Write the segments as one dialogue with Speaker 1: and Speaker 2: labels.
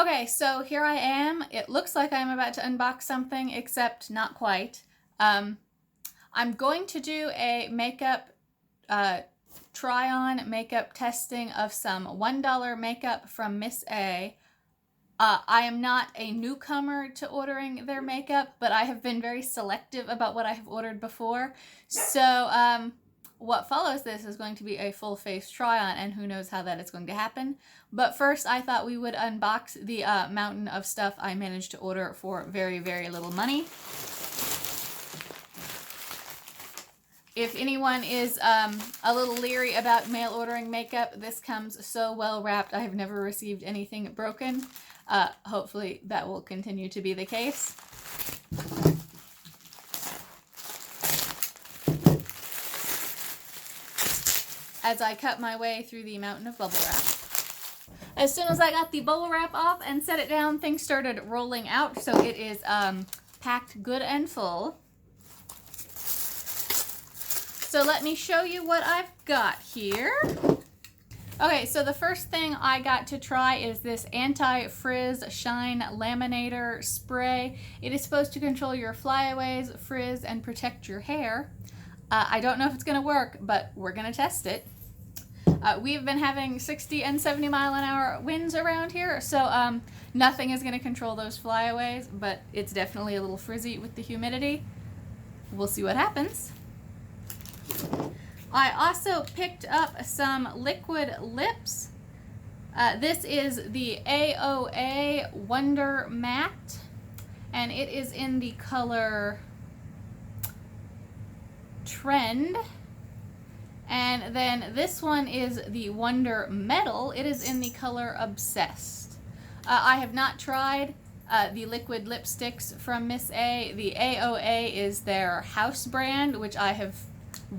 Speaker 1: Okay, so here I am. It looks like I'm about to unbox something, except not quite. I'm going to do a makeup try-on makeup testing of some $1 makeup from Miss A. I am not a newcomer to ordering their makeup, but I have been very selective about what I have ordered before. So, what follows this is going to be a full face try on, and who knows how that is going to happen. But first, I thought we would unbox the mountain of stuff I managed to order for very, very little money. If anyone is a little leery about mail ordering makeup, this comes so well wrapped. I have never received anything broken. Hopefully that will continue to be the case. As I cut my way through the mountain of bubble wrap. As soon as I got the bubble wrap off and set it down, things started rolling out. So it is packed good and full. So let me show you what I've got here. Okay, so the first thing I got to try is this Anti-Frizz Shine Laminator Spray. It is supposed to control your flyaways, frizz, and protect your hair. I don't know if it's going to work, but we're going to test it. We've been having 60 and 70 mile an hour winds around here, so nothing is going to control those flyaways, but it's definitely a little frizzy with the humidity. We'll see what happens. I also picked up some liquid lips. This is the AOA Wonder Matte, and it is in the color Trend. And then this one is the Wonder Metal. It is in the color Obsessed. I have not tried the liquid lipsticks from Miss A. The AOA is their house brand, which I have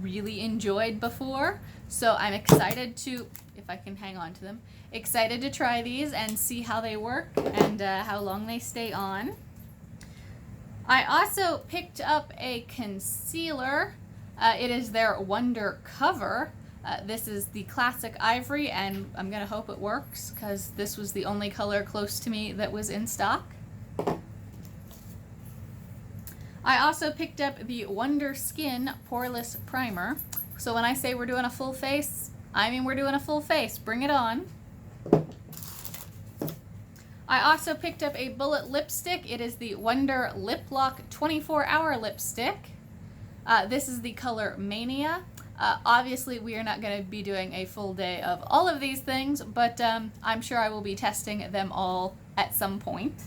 Speaker 1: really enjoyed before, so I'm excited to, if I can hang on to them, excited to try these and see how they work and how long they stay on. I also picked up a concealer. It is their Wonder Cover. This is the Classic Ivory, and I'm gonna hope it works because this was the only color close to me that was in stock. I also picked up the Wonder Skin Poreless Primer. So when I say we're doing a full face, I mean we're doing a full face. Bring it on. I also picked up a Bullet Lipstick. It is the Wonder Lip Lock 24-hour lipstick. This is the color Mania. Obviously, we are not going to be doing a full day of all of these things, but I'm sure I will be testing them all at some point.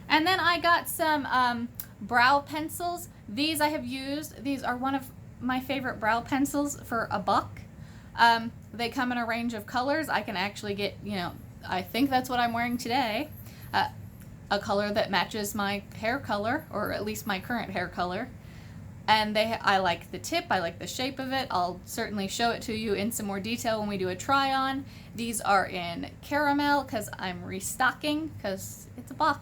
Speaker 1: And then I got some brow pencils. These I have used. These are one of my favorite brow pencils for $1. They come in a range of colors. I can actually get, I think that's what I'm wearing today. A color that matches my hair color, or at least my current hair color. And I like the tip, I like the shape of it. I'll certainly show it to you in some more detail when we do a try on. These are in caramel because I'm restocking because it's $1.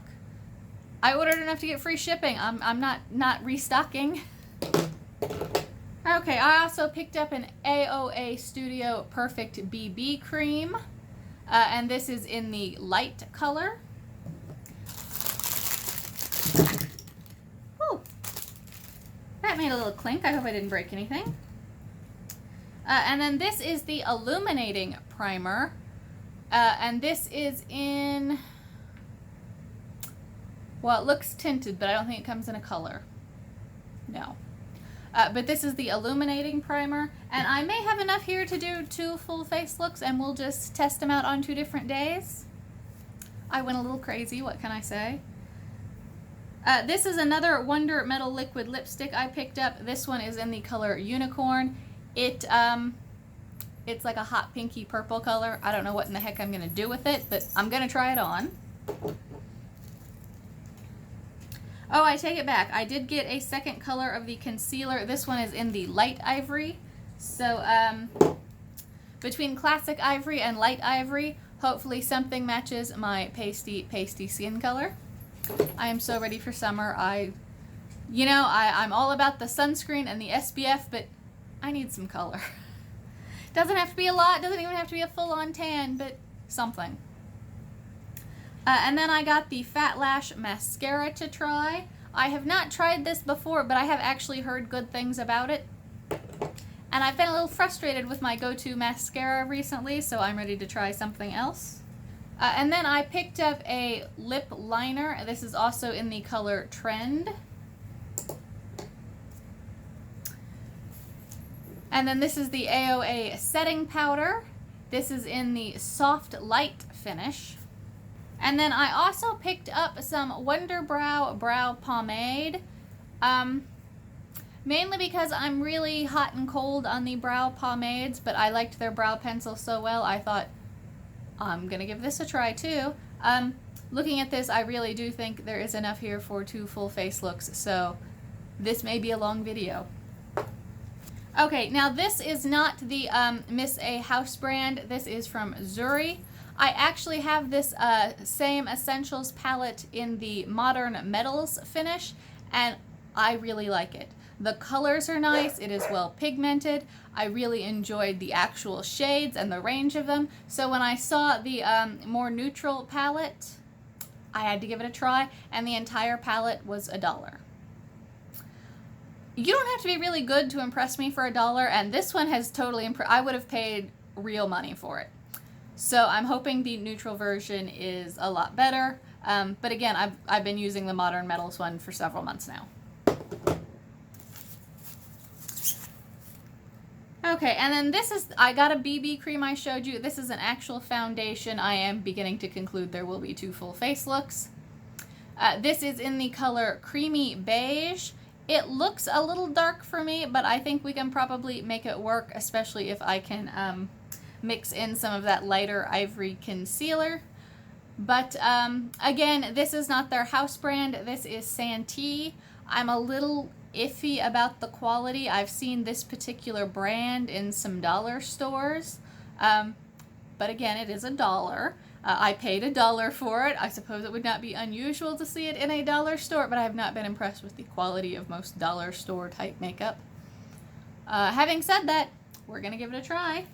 Speaker 1: I ordered enough to get free shipping. I'm not restocking. Okay, I also picked up an AOA Studio Perfect BB Cream. And this is in the light color. Whew. That made a little clink. I hope I didn't break anything. And then this is the Illuminating Primer. And this is in... Well, it looks tinted, but I don't think it comes in a color. No. But this is the Illuminating Primer. And I may have enough here to do 2 full face looks, and we'll just test them out on 2 different days. I went a little crazy, what can I say? This is another Wonder Metal Liquid Lipstick I picked up. This one is in the color Unicorn. It's like a hot pinky purple color. I don't know what in the heck I'm going to do with it, but I'm going to try it on. Oh, I take it back. I did get a second color of the concealer. This one is in the light ivory. So, between classic ivory and light ivory, hopefully something matches my pasty skin color. I am so ready for summer. I'm all about the sunscreen and the SPF, but I need some color. Doesn't have to be a lot, doesn't even have to be a full-on tan, but something. And then I got the Fat Lash mascara to try. I have not tried this before, but I have actually heard good things about it. And I've been a little frustrated with my go-to mascara recently, so I'm ready to try something else. And then I picked up a lip liner. This is also in the color Trend. And then this is the AOA setting powder. This is in the soft light finish. And then I also picked up some Wonder Brow brow pomade. Mainly because I'm really hot and cold on the brow pomades, but I liked their brow pencil so well, I thought I'm gonna give this a try too. Looking at this, I really do think there is enough here for 2 full face looks, so this may be a long video. Okay, now this is not the Miss A house brand. This is from Zuri. I actually have this same Essentials palette in the Modern Metals finish, and I really like it. The colors are nice, it is well pigmented. I really enjoyed the actual shades and the range of them. So when I saw the more neutral palette, I had to give it a try, and the entire palette was $1. You don't have to be really good to impress me for $1, and this one has totally impressed. I would have paid real money for it. So I'm hoping the neutral version is a lot better. But again, I've been using the Modern Metals one for several months now. Okay, and then this is, I got a BB cream I showed you. This is an actual foundation. I am beginning to conclude there will be 2 full face looks. This is in the color Creamy Beige. It looks a little dark for me, but I think we can probably make it work, especially if I can mix in some of that lighter ivory concealer. But again, this is not their house brand. This is Santee. I'm a little iffy about the quality. I've seen this particular brand in some dollar stores. But again, it is $1. I paid $1 for it. I suppose it would not be unusual to see it in a dollar store, but I have not been impressed with the quality of most dollar store type makeup. Having said that, we're gonna give it a try.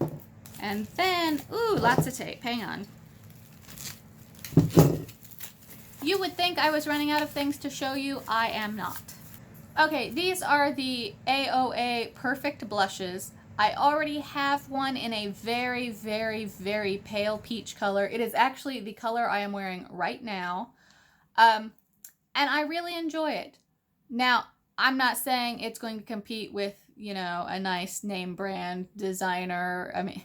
Speaker 1: And then, ooh, lots of tape. Hang on. You would think I was running out of things to show you. I am not. Okay, these are the AOA Perfect Blushes. I already have one in a very, very, very pale peach color. It is actually the color I am wearing right now. And I really enjoy it. Now, I'm not saying it's going to compete with, you know, a nice name brand designer. I mean,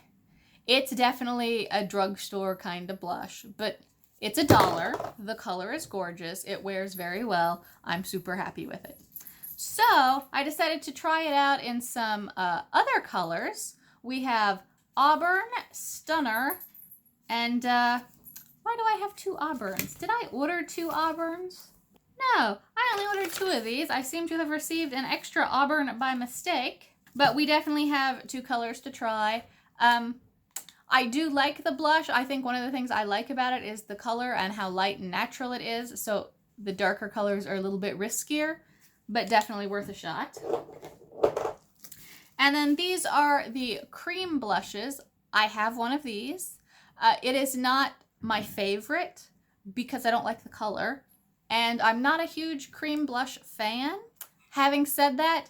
Speaker 1: it's definitely a drugstore kind of blush, but it's $1. The color is gorgeous. It wears very well. I'm super happy with it. So I decided to try it out in some other colors. We have Auburn, Stunner, and why do I have 2 Auburns? Did I order 2 Auburns? No, I only ordered 2 of these. I seem to have received an extra Auburn by mistake, but we definitely have 2 colors to try. I do like the blush. I think one of the things I like about it is the color and how light and natural it is. So the darker colors are a little bit riskier, but definitely worth a shot. And then these are the cream blushes. I have one of these. It is not my favorite because I don't like the color, and I'm not a huge cream blush fan. Having said that,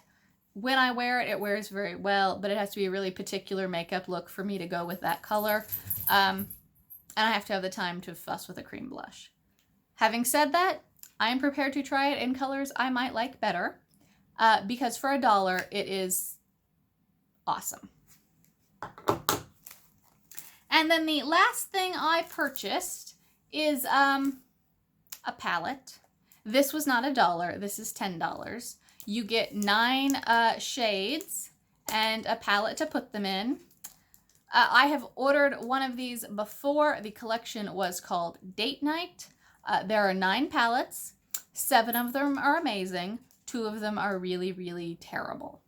Speaker 1: when I wear it, it wears very well, but it has to be a really particular makeup look for me to go with that color. And I have to have the time to fuss with a cream blush. Having said that, I am prepared to try it in colors I might like better, because for $1, it is awesome. And then the last thing I purchased is a palette. This was not $1. This is $10. You get 9 shades and a palette to put them in. I have ordered one of these before. The collection was called Date Night. There are 9 palettes. 7 of them are amazing. 2 of them are really, really terrible.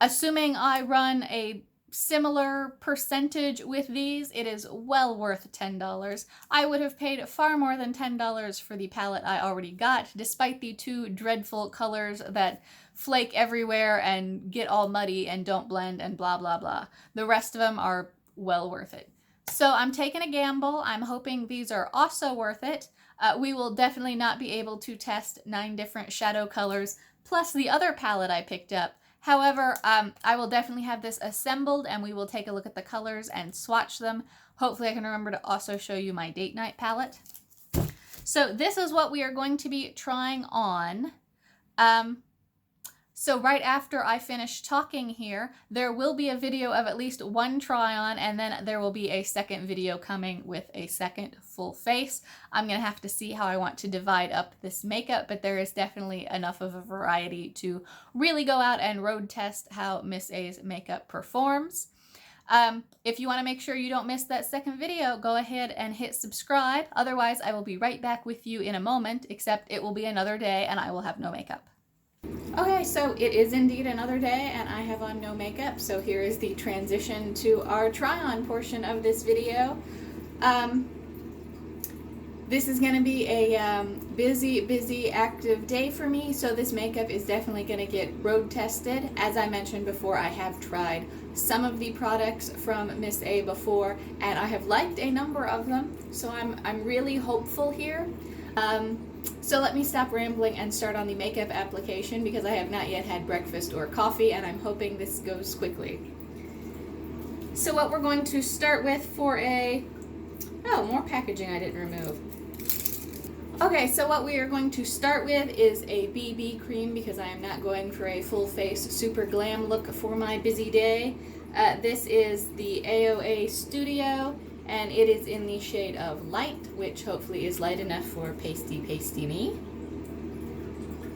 Speaker 1: Assuming I run a similar percentage with these, it is well worth $10. I would have paid far more than $10 for the palette I already got, despite the two dreadful colors that flake everywhere and get all muddy and don't blend and blah blah blah. The rest of them are well worth it. So I'm taking a gamble. I'm hoping these are also worth it. We will definitely not be able to test 9 different shadow colors plus the other palette I picked up. However, I will definitely have this assembled and we will take a look at the colors and swatch them. Hopefully I can remember to also show you my date night palette. So this is what we are going to be trying on. So right after I finish talking here, there will be a video of at least one try on, and then there will be a second video coming with a second full face. I'm going to have to see how I want to divide up this makeup, but there is definitely enough of a variety to really go out and road test how Miss A's makeup performs. If you want to make sure you don't miss that second video, go ahead and hit subscribe. Otherwise, I will be right back with you in a moment, except it will be another day and I will have no makeup. Okay, so it is indeed another day and I have on no makeup, so here is the transition to our try-on portion of this video. This is going to be a busy, active day for me, so this makeup is definitely going to get road tested. As I mentioned before, I have tried some of the products from Miss A before, and I have liked a number of them, so I'm really hopeful here. So let me stop rambling and start on the makeup application because I have not yet had breakfast or coffee and I'm hoping this goes quickly. So what we're going to start with for more packaging I didn't remove. Okay, so what we are going to start with is a BB cream because I am not going for a full face super glam look for my busy day. This is the AOA Studio, and it is in the shade of Light, which hopefully is light enough for pasty me.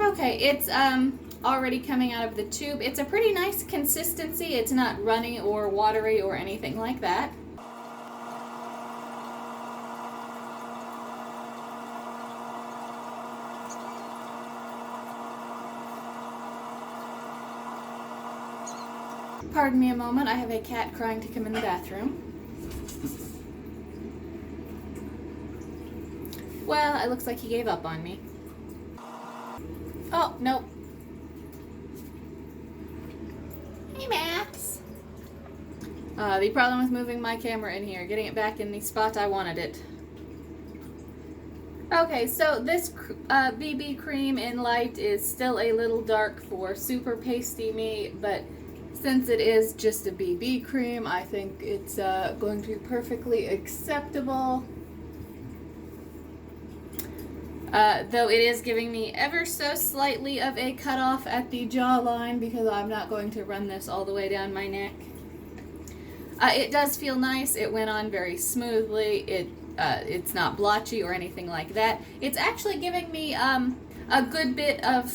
Speaker 1: Okay, it's already coming out of the tube. It's a pretty nice consistency. It's not runny or watery or anything like that. Pardon me a moment, I have a cat crying to come in the bathroom. Well, it looks like he gave up on me. Oh, nope. Hey, Max. The problem with moving my camera in here, getting it back in the spot I wanted it. Okay, so this BB cream in Light is still a little dark for super pasty me, but since it is just a BB cream, I think it's going to be perfectly acceptable. Though it is giving me ever so slightly of a cutoff at the jawline because I'm not going to run this all the way down my neck. It does feel nice. It went on very smoothly. It's not blotchy or anything like that. It's actually giving me a good bit of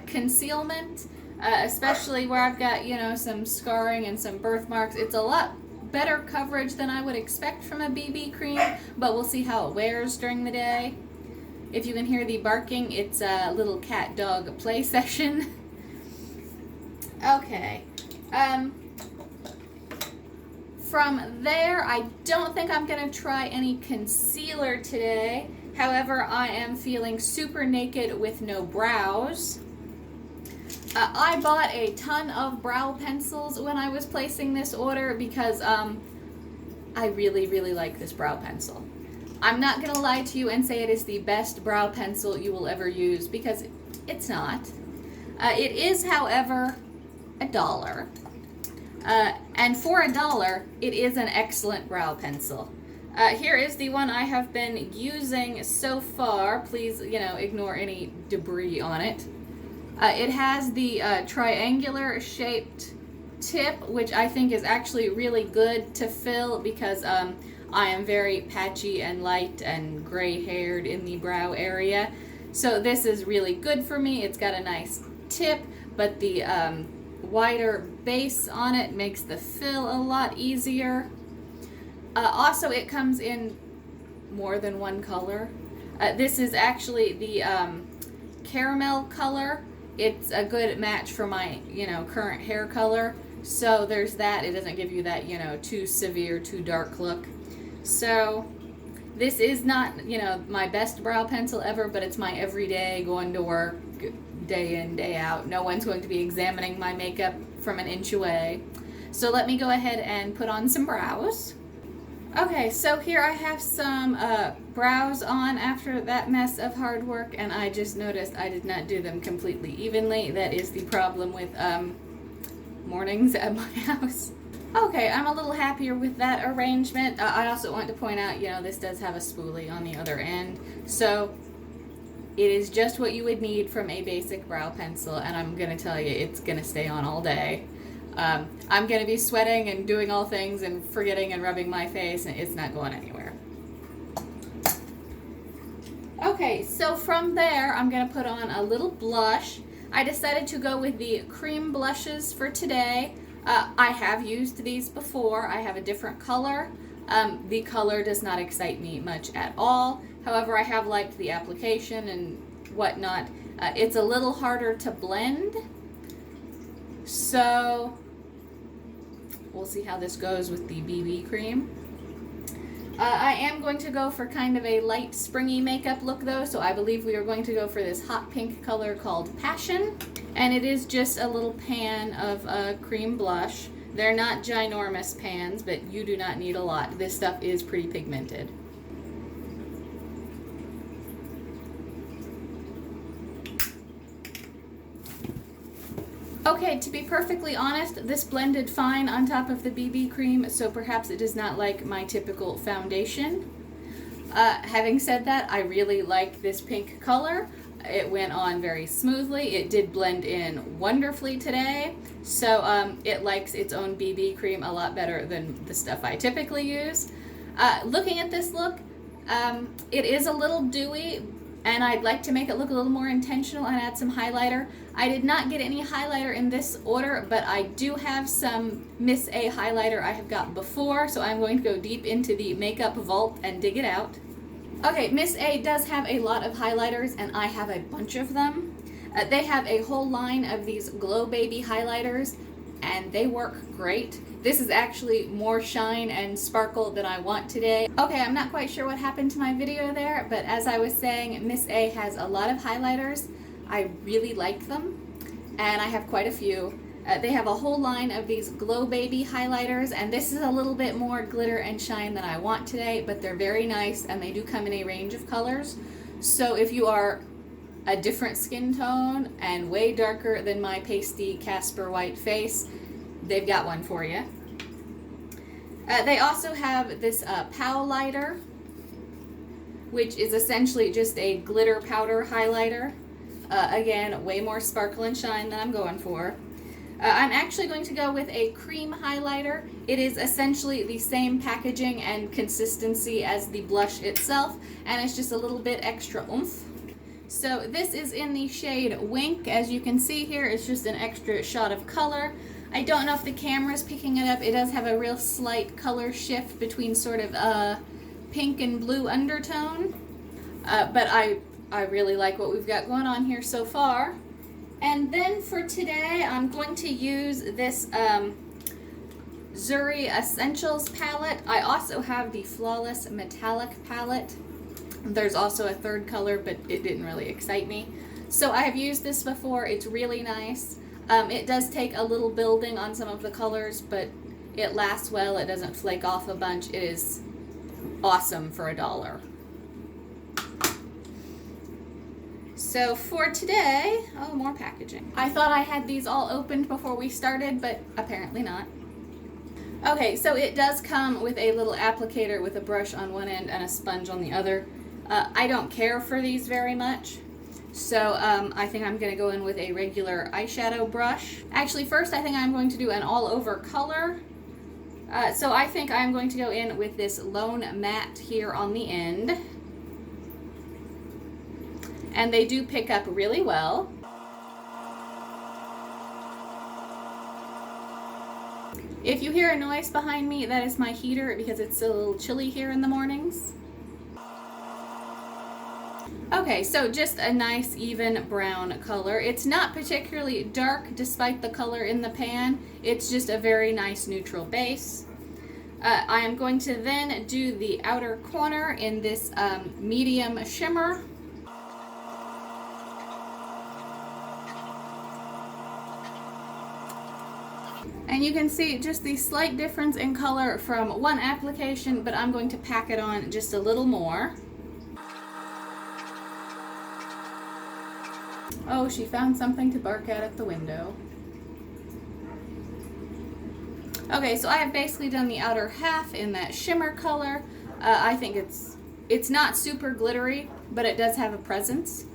Speaker 1: concealment, especially where I've got, some scarring and some birthmarks. It's a lot better coverage than I would expect from a BB cream, but we'll see how it wears during the day. If you can hear the barking, it's a little cat-dog play session. Okay. From there, I don't think I'm going to try any concealer today. However, I am feeling super naked with no brows. I bought a ton of brow pencils when I was placing this order because I really like this brow pencil. I'm not going to lie to you and say it is the best brow pencil you will ever use because it's not. It is, however, $1. And for $1, it is an excellent brow pencil. Here is the one I have been using so far. Please, ignore any debris on it. It has the triangular shaped tip, which I think is actually really good to fill because I am very patchy and light and gray-haired in the brow area. So this is really good for me. It's got a nice tip, but the wider base on it makes the fill a lot easier. Also, it comes in more than one color. This is actually the caramel color. It's a good match for my, current hair color. So there's that. It doesn't give you that, you know, too severe, too dark look. So this is not, you know, my best brow pencil ever, but it's my everyday going to work, day in, day out. No one's going to be examining my makeup from an inch away. So let me go ahead and put on some brows. Okay, so here I have some brows on after that mess of hard work, and I just noticed I did not do them completely evenly. That is the problem with mornings at my house. Okay, I'm a little happier with that arrangement. I also want to point out, you know, this does have a spoolie on the other end, so it is just what you would need from a basic brow pencil, and I'm gonna tell you, it's gonna stay on all day. I'm gonna be sweating and doing all things and forgetting and rubbing my face, and it's not going anywhere. Okay, so from there, I'm gonna put on a little blush. I decided to go with the cream blushes for today. I have used these before. I have a different color. The color does not excite me much at all. However, I have liked the application and whatnot. It's a little harder to blend. So we'll see how this goes with the BB cream. I am going to go for kind of a light springy makeup look though, so I believe we are going to go for this hot pink color called Passion. And it is just a little pan of cream blush. They're not ginormous pans, but you do not need a lot. This stuff is pretty pigmented. Okay, to be perfectly honest, this blended fine on top of the BB cream, so perhaps it is not like my typical foundation. Having said that, I really like this pink color. It went on very smoothly. It did blend in wonderfully today, so it likes its own BB cream a lot better than the stuff I typically use. Looking at this look, it is a little dewy, and I'd like to make it look a little more intentional and add some highlighter. I did not get any highlighter in this order, but I do have some Miss A highlighter I have got before, so I'm going to go deep into the makeup vault and dig it out. Okay, Miss A does have a lot of highlighters, and I have a bunch of them. They have a whole line of these Glow Baby highlighters, and they work great. This is actually more shine and sparkle than I want today. Okay, I'm not quite sure what happened to my video there, but as I was saying, Miss A has a lot of highlighters. I really like them, and I have quite a few. They have a whole line of these Glow Baby highlighters, and this is a little bit more glitter and shine than I want today, but they're very nice, and they do come in a range of colors. So if you are a different skin tone and way darker than my pasty Casper white face, they've got one for you. They also have this Pow Lighter, which is essentially just a glitter powder highlighter. Again, way more sparkle and shine than I'm going for. I'm actually going to go with a cream highlighter. It is essentially the same packaging and consistency as the blush itself, and it's just a little bit extra oomph. So this is in the shade Wink. As you can see here, it's just an extra shot of color. I don't know if the camera's picking it up. It does have a real slight color shift between sort of a pink and blue undertone. But I really like what we've got going on here so far. And then for today, I'm going to use this Zuri Essentials palette. I also have the Flawless Metallic palette. There's also a third color, but it didn't really excite me. So I have used this before. It's really nice. It does take a little building on some of the colors, but it lasts well. It doesn't flake off a bunch. It is awesome for $1. So for today, oh, more packaging. I thought I had these all opened before we started, but apparently not. Okay, so it does come with a little applicator with a brush on one end and a sponge on the other. I don't care for these very much, so I think I'm going to go in with a regular eyeshadow brush. Actually, first I think I'm going to do an all-over color. So I think I'm going to go in with this Lone Matte here on the end. And they do pick up really well. If you hear a noise behind me, that is my heater because it's a little chilly here in the mornings. Okay, so just a nice even brown color. It's not particularly dark despite the color in the pan. It's just a very nice neutral base. I am going to then do the outer corner in this medium shimmer. And you can see just the slight difference in color from one application, but I'm going to pack it on just a little more. Oh, she found something to bark at the window. Okay, so I have basically done the outer half in that shimmer color. I think it's not super glittery, but it does have a presence.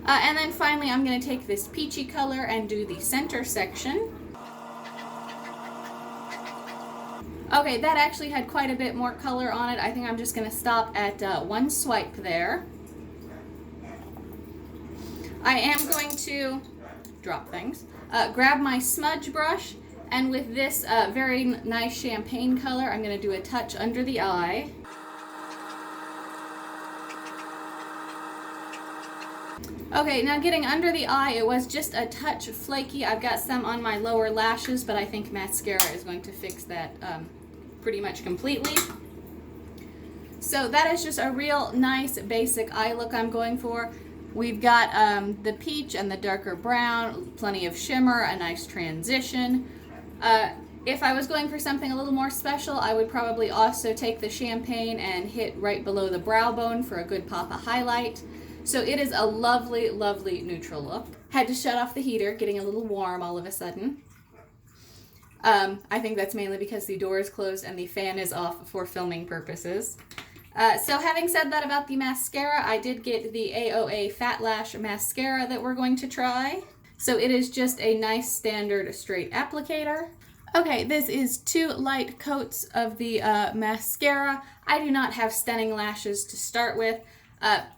Speaker 1: And then finally I'm going to take this peachy color and do the center section. Okay, that actually had quite a bit more color on it. I think I'm just going to stop at one swipe there. I am going to drop things. Grab my smudge brush, and with this very nice champagne color, I'm going to do a touch under the eye. Okay, now getting under the eye, it was just a touch flaky. I've got some on my lower lashes, but I think mascara is going to fix that pretty much completely. So that is just a real nice basic eye look I'm going for. We've got the peach and the darker brown, plenty of shimmer, a nice transition. If I was going for something a little more special, I would probably also take the champagne and hit right below the brow bone for a good pop of highlight. So it is a lovely, lovely neutral look. Had to shut off the heater, getting a little warm all of a sudden. I think that's mainly because the door is closed and the fan is off for filming purposes. So having said that about the mascara, I did get the AOA Fat Lash Mascara that we're going to try. So it is just a nice standard straight applicator. Okay, this is 2 light coats of the mascara. I do not have stunning lashes to start with.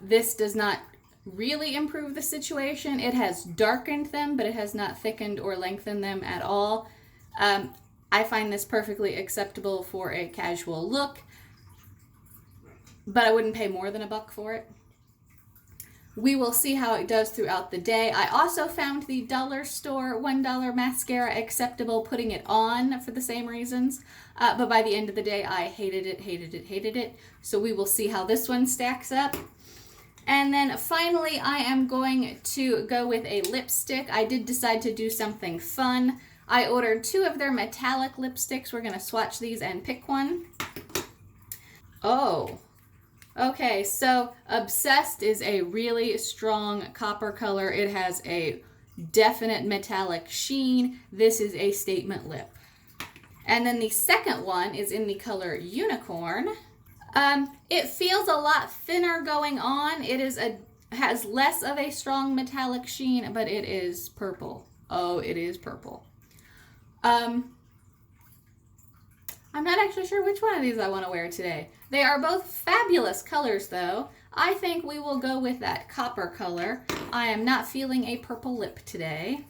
Speaker 1: This does not really improve the situation. It has darkened them, but it has not thickened or lengthened them at all. I find this perfectly acceptable for a casual look, but I wouldn't pay more than $1 for it. We will see how it does throughout the day. I also found the dollar store $1 mascara acceptable putting it on for the same reasons, but by the end of the day I hated it. So we will see how this one stacks up. And then finally I am going to go with a lipstick. I did decide to do something fun. I ordered 2 of their metallic lipsticks. We're going to swatch these and pick one. Oh, okay, so Obsessed is a really strong copper color. It has a definite metallic sheen. This is a statement lip. And then the second one is in the color Unicorn. It feels a lot thinner going on. It has less of a strong metallic sheen, but it is purple. Oh, it is purple. I'm not actually sure which one of these I want to wear today. They are both fabulous colors though. I think we will go with that copper color. I am not feeling a purple lip today.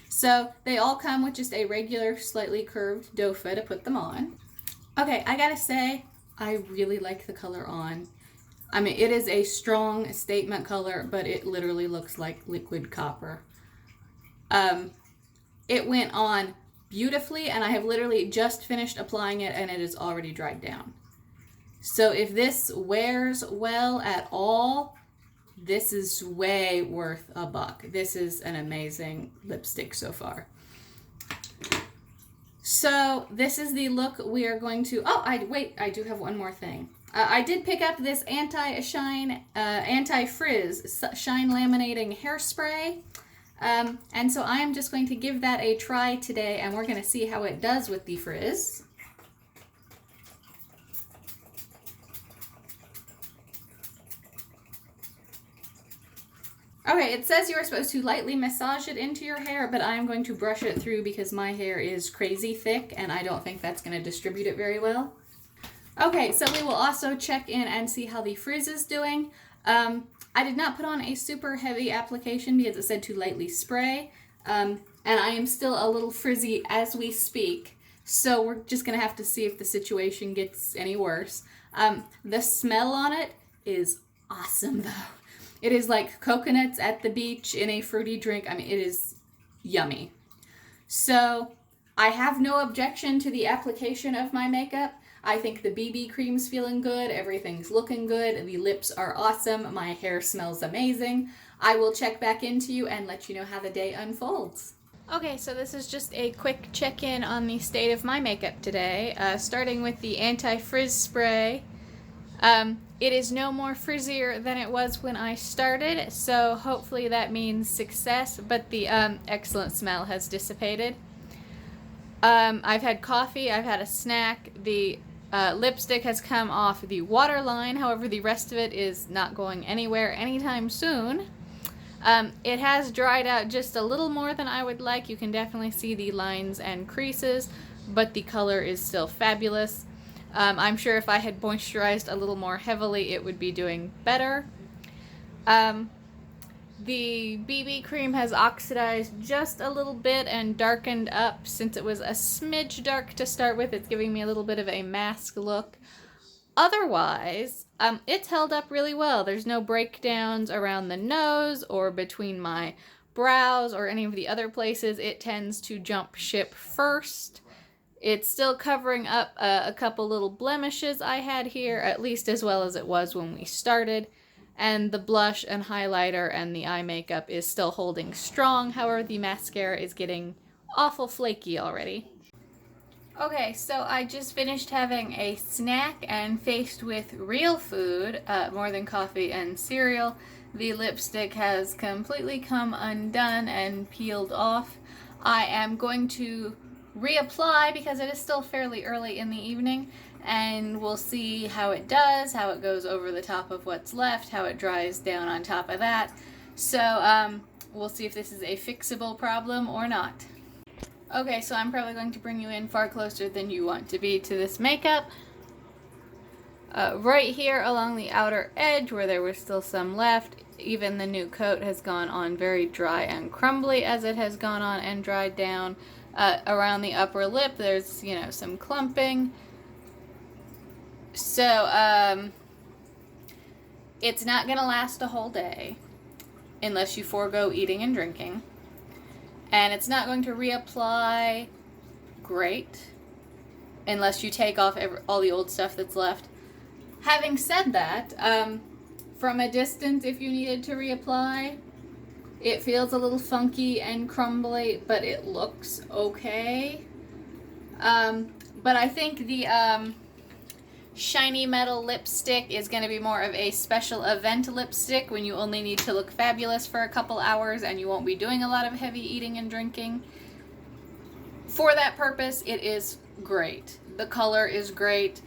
Speaker 1: So they all come with just a regular slightly curved doe foot to put them on. Okay, I gotta say, I really like the color on. I mean, it is a strong statement color, but it literally looks like liquid copper. It went on beautifully, and I have literally just finished applying it and it is already dried down. So if this wears well at all, this is way worth $1. This is an amazing lipstick so far. So this is the look we are going to, I do have one more thing. I did pick up this anti-shine, anti-frizz shine laminating hairspray. And so I am just going to give that a try today, and we're going to see how it does with the frizz. Okay, it says you are supposed to lightly massage it into your hair, but I'm going to brush it through because my hair is crazy thick, and I don't think that's going to distribute it very well. Okay, so we will also check in and see how the frizz is doing. I did not put on a super heavy application because it said to lightly spray, and I am still a little frizzy as we speak, so we're just going to have to see if the situation gets any worse. The smell on it is awesome though. It is like coconuts at the beach in a fruity drink. I mean, it is yummy. So I have no objection to the application of my makeup. I think the BB cream's feeling good. Everything's looking good. The lips are awesome. My hair smells amazing. I will check back into you and let you know how the day unfolds. Okay, so this is just a quick check-in on the state of my makeup today, starting with the anti-frizz spray. It is no more frizzier than it was when I started, so hopefully that means success, but the excellent smell has dissipated. I've had coffee, I've had a snack, the lipstick has come off the waterline, however the rest of it is not going anywhere anytime soon. It has dried out just a little more than I would like. You can definitely see the lines and creases, but the color is still fabulous. I'm sure if I had moisturized a little more heavily, it would be doing better. The BB cream has oxidized just a little bit and darkened up. Since it was a smidge dark to start with, it's giving me a little bit of a mask look. Otherwise, it's held up really well. There's no breakdowns around the nose or between my brows or any of the other places it tends to jump ship first. It's still covering up a couple little blemishes I had here, at least as well as it was when we started. And the blush and highlighter and the eye makeup is still holding strong. However, the mascara is getting awful flaky already. Okay, so I just finished having a snack and faced with real food, more than coffee and cereal. The lipstick has completely come undone and peeled off. I am going to reapply because it is still fairly early in the evening, and we'll see how it does, how it goes over the top of what's left, how it dries down on top of that. So we'll see if this is a fixable problem or not. Okay, so I'm probably going to bring you in far closer than you want to be to this makeup. Right here along the outer edge where there was still some left, even the new coat has gone on very dry and crumbly as it has gone on and dried down. Around the upper lip there's, you know, some clumping. So, it's not going to last a whole day unless you forego eating and drinking. And it's not going to reapply great unless you take off all the old stuff that's left. Having said that, from a distance, if you needed to reapply, it feels a little funky and crumbly, but it looks okay. But I think the shiny metal lipstick is going to be more of a special event lipstick when you only need to look fabulous for a couple hours and you won't be doing a lot of heavy eating and drinking. For that purpose, it is great. The color is great.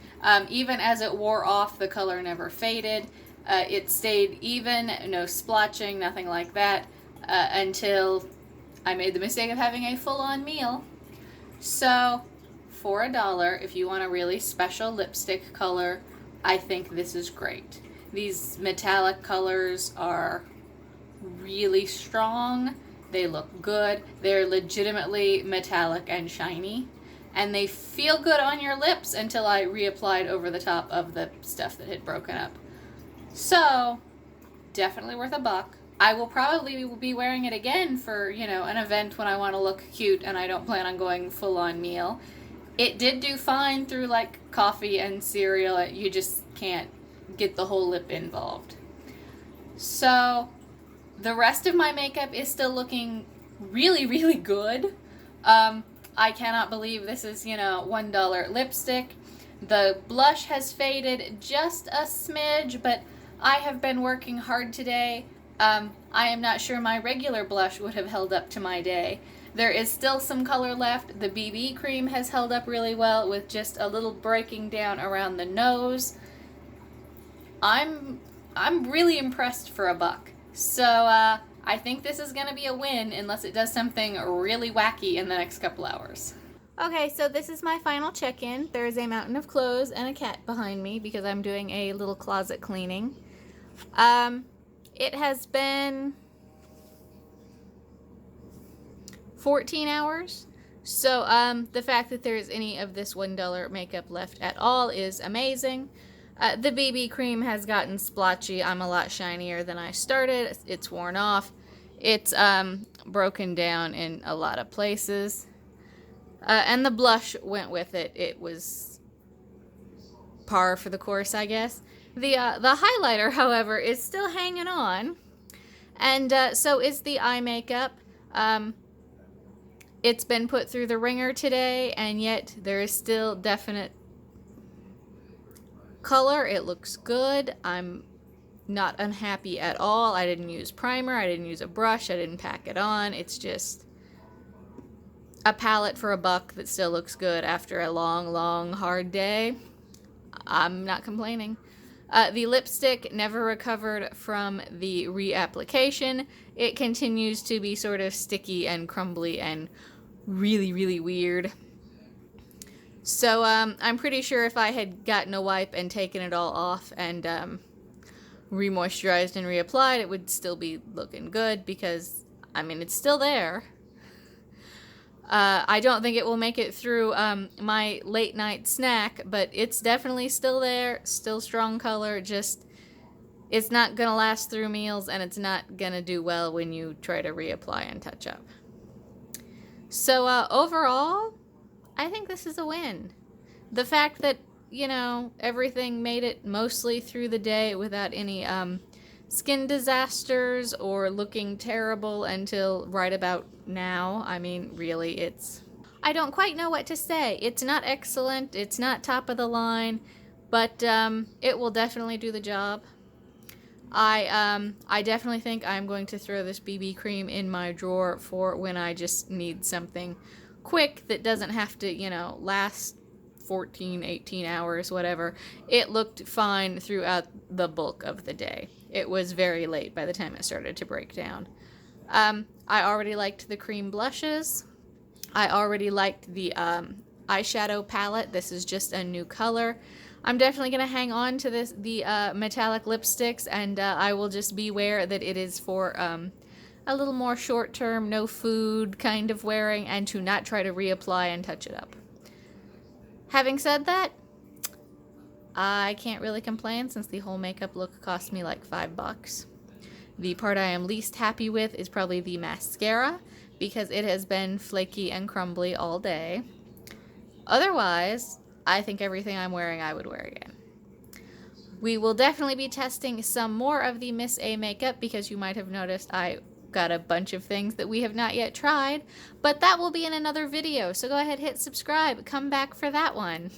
Speaker 1: Even as it wore off, the color never faded. It stayed even, no splotching, nothing like that, until I made the mistake of having a full-on meal. So, for $1, if you want a really special lipstick color, I think this is great. These metallic colors are really strong. They look good. They're legitimately metallic and shiny. And they feel good on your lips until I reapplied over the top of the stuff that had broken up. So, definitely worth $1. I will probably be wearing it again for, you know, an event when I want to look cute and I don't plan on going full-on meal. It did do fine through, like, coffee and cereal. You just can't get the whole lip involved. So, the rest of my makeup is still looking really, really good. I cannot believe this is, you know, $1 lipstick. The blush has faded just a smidge, but I have been working hard today. I am not sure my regular blush would have held up to my day. There is still some color left. The BB cream has held up really well with just a little breaking down around the nose. I'm really impressed for $1. So, I think this is going to be a win unless it does something really wacky in the next couple hours. Okay, so this is my final check-in. There is a mountain of clothes and a cat behind me because I'm doing a little closet cleaning. It has been 14 hours. So, the fact that there's any of this $1 makeup left at all is amazing. The BB cream has gotten splotchy. I'm a lot shinier than I started. It's worn off. It's broken down in a lot of places. And the blush went with it. It was par for the course, I guess. The highlighter, however, is still hanging on. And so is the eye makeup. It's been put through the ringer today, and yet there is still definite color. It looks good. I'm not unhappy at all. I didn't use primer. I didn't use a brush. I didn't pack it on. It's just a palette for $1 that still looks good after a long, hard day. I'm not complaining. The lipstick never recovered from the reapplication. It continues to be sort of sticky and crumbly and really weird. So I'm pretty sure if I had gotten a wipe and taken it all off and re-moisturized and reapplied, it would still be looking good because, I mean, it's still there. I don't think it will make it through my late night snack, but it's definitely still there, still strong color, just it's not going to last through meals, and it's not going to do well when you try to reapply and touch up. So overall, I think this is a win. The fact that, you know, everything made it mostly through the day without any skin disasters or looking terrible until right about now. I mean, really, I don't quite know what to say. It's not excellent. It's not top of the line, but it will definitely do the job. I definitely think I'm going to throw this BB cream in my drawer for when I just need something quick that doesn't have to, you know, last 14, 18 hours, whatever. It looked fine throughout the bulk of the day. It was very late by the time it started to break down. I already liked the cream blushes. I already liked the eyeshadow palette. This is just a new color. I'm definitely going to hang on to the metallic lipsticks, and I will just beware that it is for a little more short-term, no food kind of wearing, and to not try to reapply and touch it up. Having said that, I can't really complain since the whole makeup look cost me like $5. The part I am least happy with is probably the mascara because it has been flaky and crumbly all day. Otherwise, I think everything I'm wearing I would wear again. We will definitely be testing some more of the Miss A makeup because you might have noticed I got a bunch of things that we have not yet tried, but that will be in another video, so go ahead, hit subscribe, come back for that one.